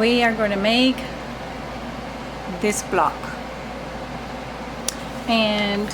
we are going to make this block. And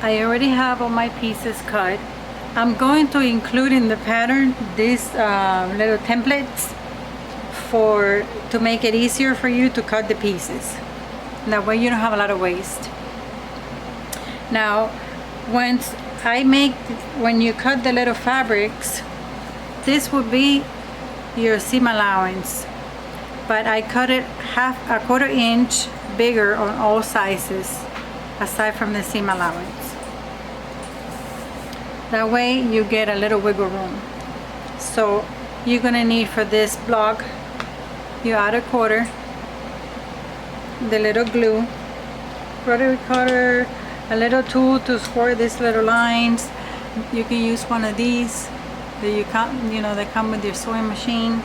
I already have all my pieces cut. I'm going to include in the pattern these little templates to make it easier for you to cut the pieces. That way you don't have a lot of waste. Now, when you cut the little fabrics, this would be your seam allowance. But I cut it a quarter inch bigger on all sizes, aside from the seam allowance. That way you get a little wiggle room. So you're gonna need for this block, you add a quarter, the little glue, rotary cutter, a little tool to squirt these little lines. You can use one of these that they come with your sewing machine.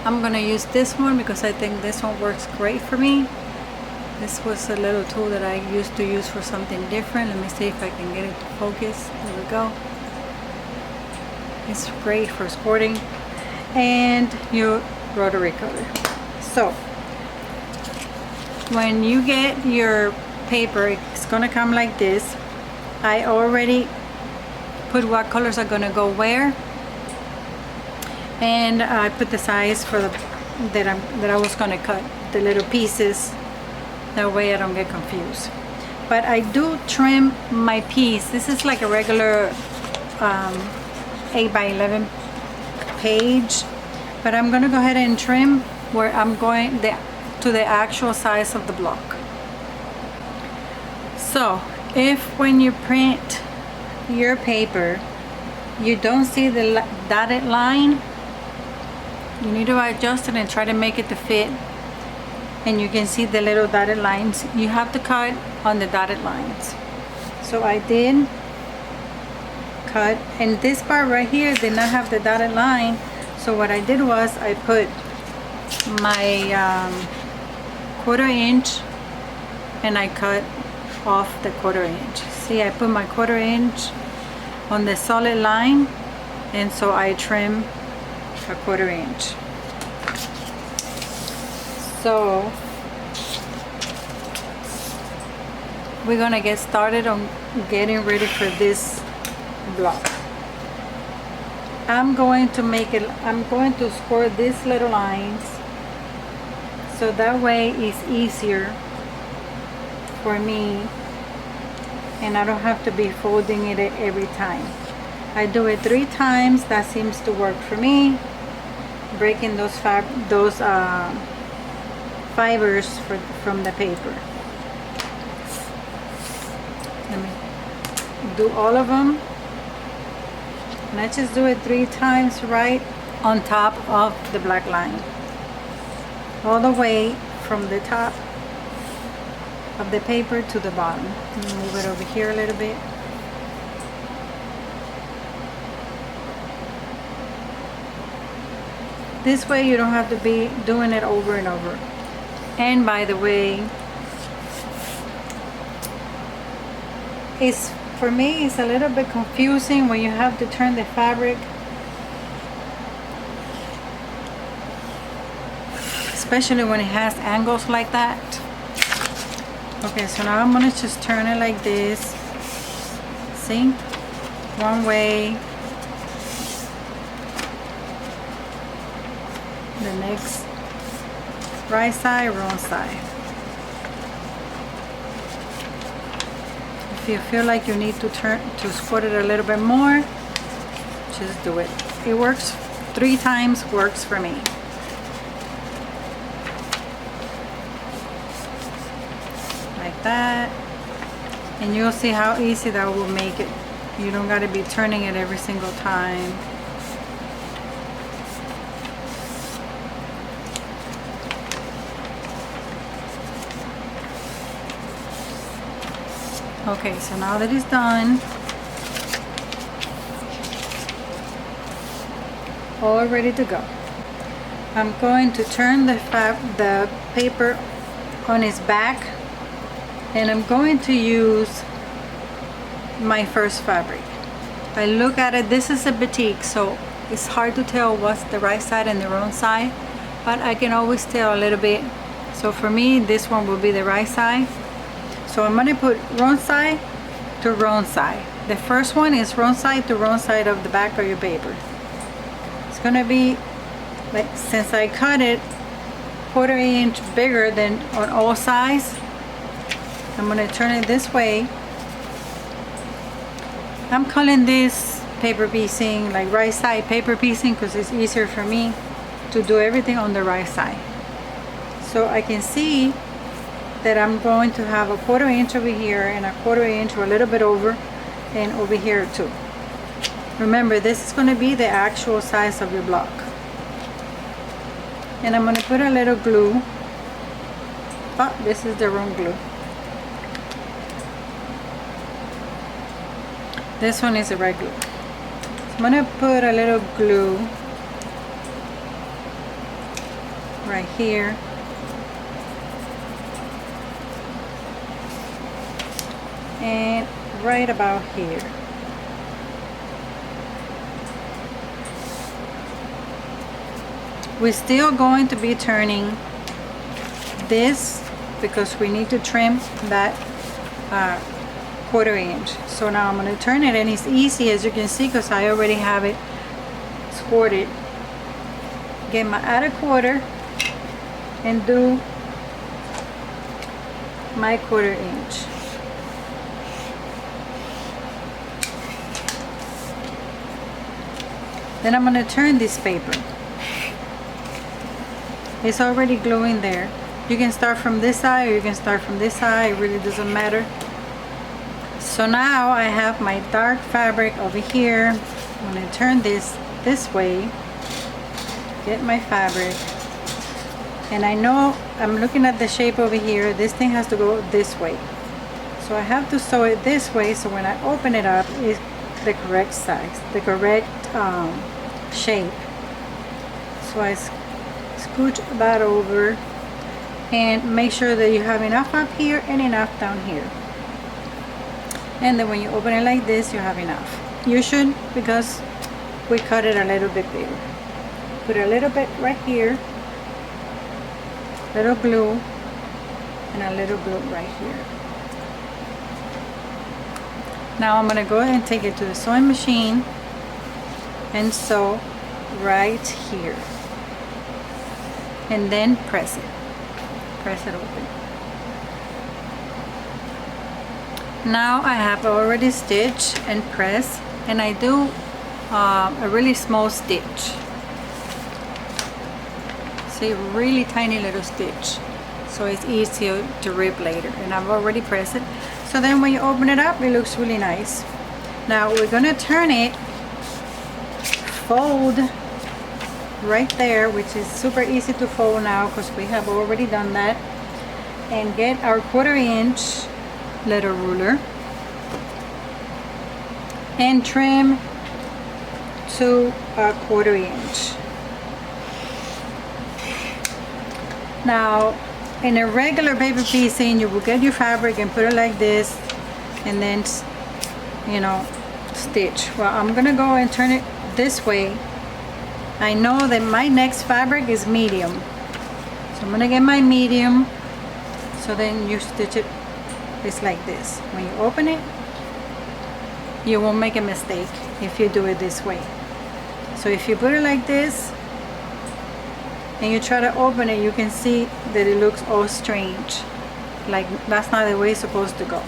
I'm gonna use this one because I think this one works great for me. This was a little tool that I used to use for something different. Let me see if I can get it to focus. There we go. It's great for squirting. And your rotary cutter. So when you get your paper, it's gonna come like this. I already put what colors are gonna go where, and I put the size for that I was gonna cut the little pieces. That way I don't get confused. But I do trim my piece. This is like a regular 8 by 11 page, but I'm gonna go ahead and trim where I'm going to the actual size of the block. So if when you print your paper you don't see the dotted line, you need to adjust it and try to make it to fit, and you can see the little dotted lines. You have to cut on the dotted lines. So I did cut, and this part right here did not have the dotted line. So what I did was I put my quarter inch and I cut off the quarter inch. See, I put my quarter inch on the solid line, and so I trim a quarter inch. So we're gonna get started on getting ready for this block. I'm going to squirt these little lines, so that way it's easier for me and I don't have to be folding it every time. I do it 3 times. That seems to work for me, breaking those fibers from the paper. Let me do all of them, and I just do it 3 times right on top of the black line, all the way from the top of the paper to the bottom. Let me move it over here a little bit. This way you don't have to be doing it over and over. And by the way, for me it's a little bit confusing when you have to turn the fabric, especially when it has angles like that. Okay, so now I'm gonna just turn it like this. See? One way. The next right side, wrong side. If you feel like you need to squirt it a little bit more, just do it. It works 3 times, works for me. Like that. And you'll see how easy that will make it. You don't got to be turning it every single time. Okay, so now that it's done, all ready to go, I'm going to turn the paper on its back, and I'm going to use my first fabric. I look at it, this is a batik, so it's hard to tell what's the right side and the wrong side, but I can always tell a little bit. So for me, this one will be the right side. So I'm gonna put wrong side to wrong side. The first one is wrong side to wrong side of the back of your paper. It's gonna be like, since I cut it 1/4 inch bigger than on all sides, I'm gonna turn it this way. I'm calling this paper piecing, like right side paper piecing, because it's easier for me to do everything on the right side. So I can see that I'm going to have a 1/4 inch over here and a 1/4 inch or a little bit over, and over here too. Remember, this is going to be the actual size of your block. And I'm going to put a little glue. Oh, this is the wrong glue. This one is the right glue. So I'm going to put a little glue right here. And right about here. We're still going to be turning this because we need to trim that 1/4 inch. So now I'm going to turn it, and it's easy, as you can see, because I already have it squirted. Get my add 1/4 and do my 1/4 inch. Then I'm going to turn this paper. It's already gluing there. You can start from this side or you can start from this side. It really doesn't matter. So now I have my dark fabric over here. I'm going to turn this way. Get my fabric. And I know I'm looking at the shape over here. This thing has to go this way. So I have to sew it this way, so when I open it up, it's the correct size, the correct shape. So I scooch that over and make sure that you have enough up here and enough down here. And then when you open it like this, you have enough. You should, because we cut it a little bit bigger. Put a little bit right here, little glue, and a little glue right here. Now I'm going to go ahead and take it to the sewing machine and sew right here, and then press it open. Now I have already stitched and pressed, and I do a really small stitch. See, really tiny little stitch, so it's easier to rip later, and I've already pressed it. So then when you open it up, it looks really nice. Now we're going to turn it, fold right there, which is super easy to fold now because we have already done that, and get our 1/4 inch letter ruler and trim to a 1/4 inch. Now in a regular paper piecing, you will get your fabric and put it like this, and then, you know, stitch. Well, I'm gonna go and turn it this way. I know that my next fabric is medium, so I'm gonna get my medium. So then you stitch it. It's like this. When you open it, you won't make a mistake if you do it this way. So if you put it like this and you try to open it, you can see that it looks all strange, like that's not the way it's supposed to go.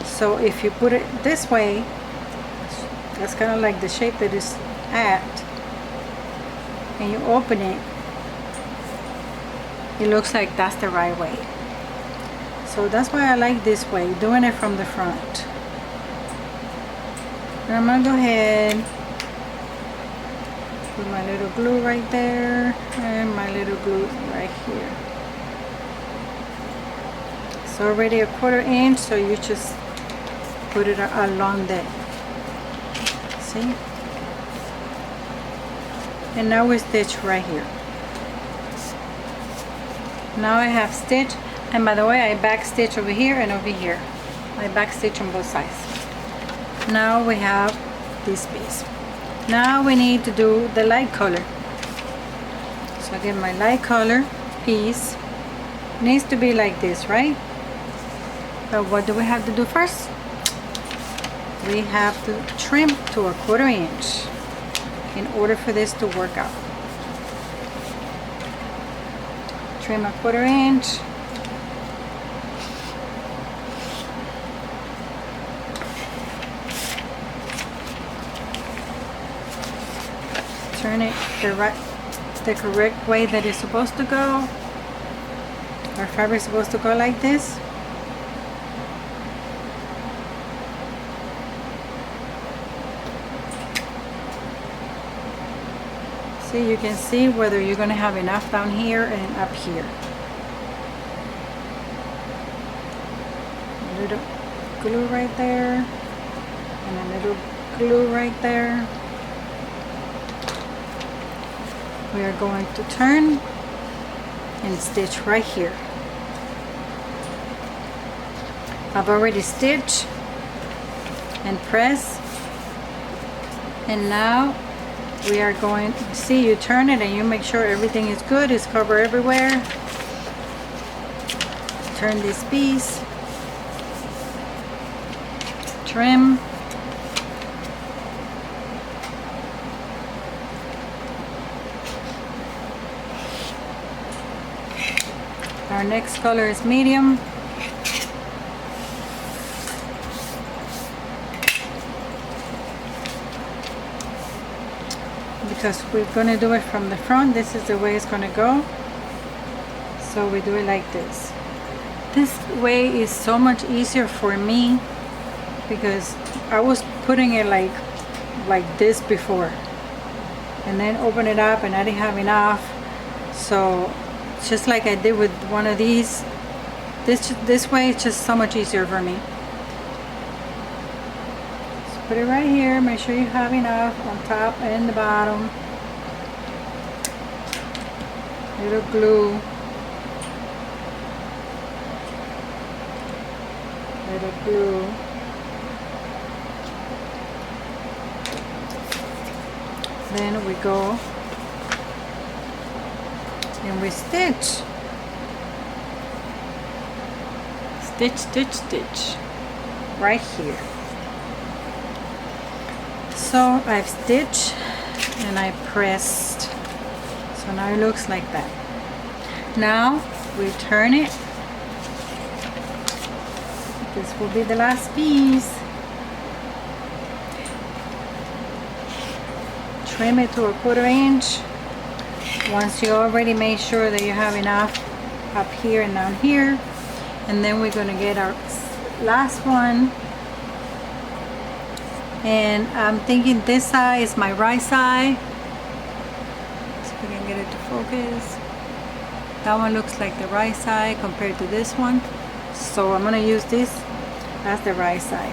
So if you put it this way, that's kind of like the shape that it's at, and you open it, it looks like that's the right way. So that's why I like this way, doing it from the front. And I'm gonna go ahead, put my little glue right there, and my little glue right here. It's already a 1/4 inch, so you just put it along there. See? And now we stitch right here. Now I have stitched, and by the way, I back stitch over here and over here. I back stitch on both sides. Now we have this piece. Now we need to do the light color. So I get my light color piece. It needs to be like this, right? But what do we have to do first? We have to trim to 1/4 inch in order for this to work out. Trim 1/4 inch. Turn it the correct way that it's supposed to go. Our fabric is supposed to go like this. See, you can see whether you're going to have enough down here and up here. A little glue right there, and a little glue right there. We are going to turn and stitch right here. I've already stitched and pressed, and now we are going to see, you turn it and you make sure everything is good, it's covered everywhere. Turn this piece, trim, our next color is medium. Because we're going to do it from the front, this is the way it's going to go. So we do it like this. This way is so much easier for me because I was putting it like this before, and then open it up and I didn't have enough. So just like I did with one of these, this way it's just so much easier for me. Put it right here, make sure you have enough on top and the bottom. Little glue. Little glue. Then we go and we stitch. Stitch, stitch, stitch. Right here. So I've stitched and I pressed, so now it looks like that. Now we turn it. This will be the last piece. Trim it to 1/4 inch. Once you already made sure that you have enough up here and down here, and then we're going to get our last one. And I'm thinking this side is my right side. So we can get it to focus. That one looks like the right side compared to this one. So I'm gonna use this as the right side.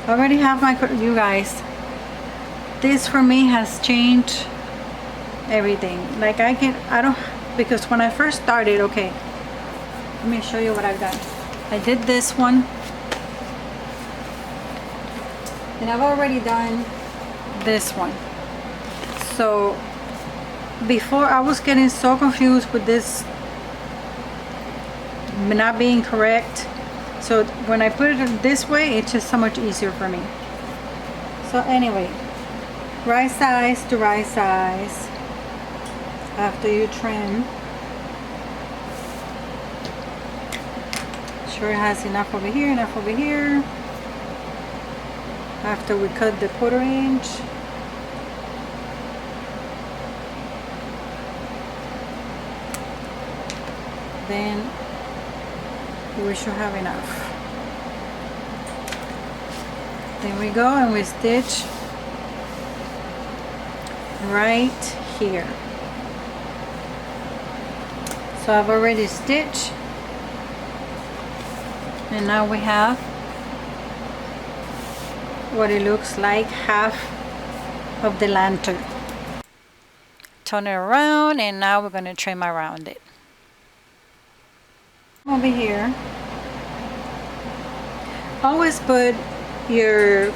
I already have my, you guys, this for me has changed everything. Like I don't, because when I first started, okay, let me show you what I've done. I did this one. And I've already done this one. So before I was getting so confused with this not being correct. So when I put it this way, it's just so much easier for me. So anyway, right size to right size after you trim. Sure it has enough over here, enough over here. After we cut the 1/4 inch, then we should have enough. Then we go and we stitch right here. So I've already stitched, and now we have what it looks like, half of the lantern. Turn it around, and now we're going to trim around it. Over here, always put your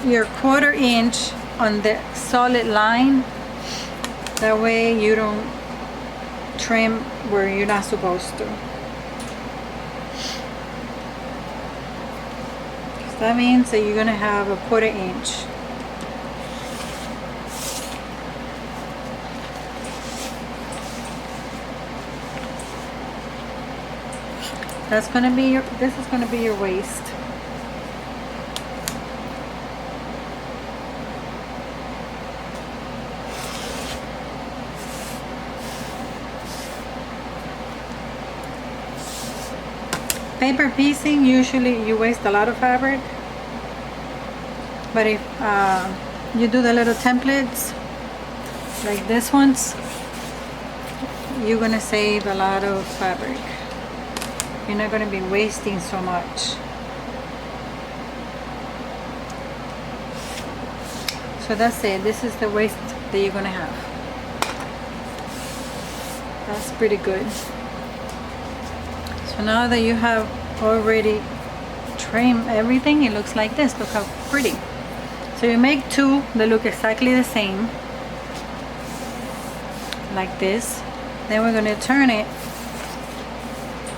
1/4 inch on the solid line. That way you don't trim where you're not supposed to. That means that you're gonna have a 1/4 inch. That's gonna be your, this is gonna be your waist. Paper piecing, usually you waste a lot of fabric, but if you do the little templates like this ones, you're gonna save a lot of fabric. You're not gonna be wasting so much. So that's it. This is the waist that you're gonna have. That's pretty good. So now that you have already trimmed everything, it looks like this. Look how pretty. So you make two that look exactly the same, like this. Then we're going to turn it,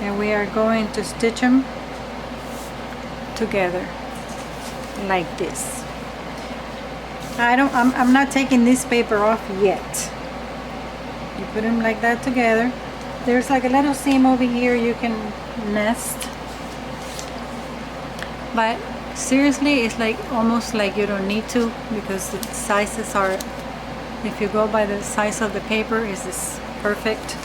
and we are going to stitch them together like this. I'm not taking this paper off yet. You put them like that together. There's like a little seam over here you can nest, but seriously it's like almost like you don't need to, because the sizes are, if you go by the size of the paper, is this perfect.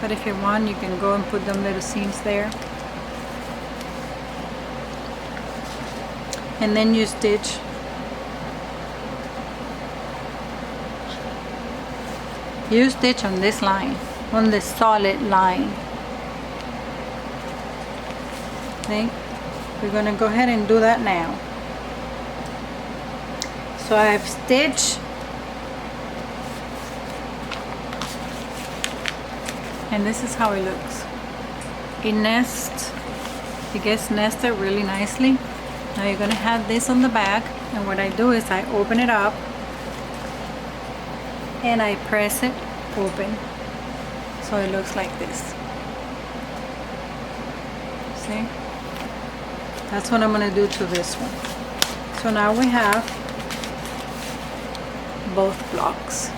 But if you want, you can go and put them little seams there, and then you stitch. You stitch on this line, on the solid line. Okay, we're going to go ahead and do that now. So I've stitched, and this is how it looks. It nests, it gets nested really nicely. Now you're going to have this on the back, and what I do is I open it up and I press it open, so it looks like this. See? That's what I'm going to do to this one. So now we have both blocks.